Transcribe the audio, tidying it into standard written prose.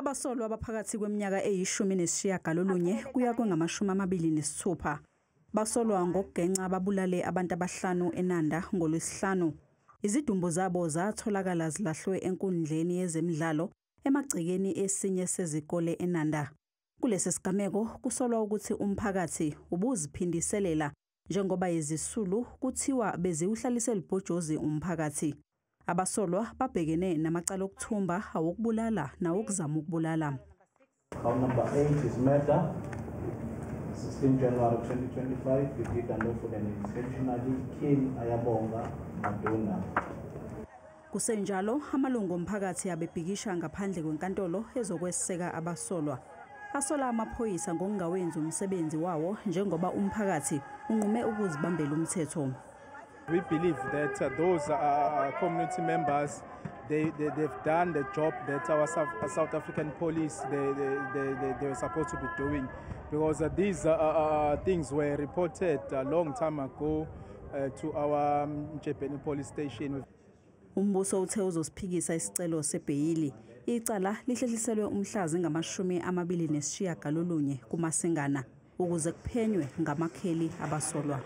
Abasolwa abaphakathi kweminyaka eyi-19 kuya kwengama-26 basolwa ngokugenca babulale abantu abahlanu eNanda ngoLwesihlanu. Izidumbu zabo zatholakala zilahlwe enkundleni yezemidlalo emagcekeni esinye sezikole eNanda. Kulesi sigameko kusolwa ukuthi umphakathi ubuziphindiselela njengoba izisulu kuthiwa beziwuhlalise libhojozi umphakathi. Abasolwa babhekene namacala okuthumba, awokubulala nawokuzama ukubulala. Count number 8 is murder. 16 January 2025, we did unlawful and intentionally kill Ayabonga Maduna. Kusenjalo, amalungu omphakathi abebhikisha ngaphandle kwenkantolo ezokweseka abasolwa. Asola amaphoyisa ngokungawenzi umsebenzi wawo njengoba umphakathi unqume ukuzibambela umthetho. We believe that those community members, they've done the job that our South African police they were supposed to be doing, because these things were reported a long time ago to our Mjebeni police station. Umbuso uthe uzosiphikisa isicelo sebheyili. Icala lihlehliselwe umhla zingama-29 kuMasingana ukuze kuphenywe ngamakheli abasolwa.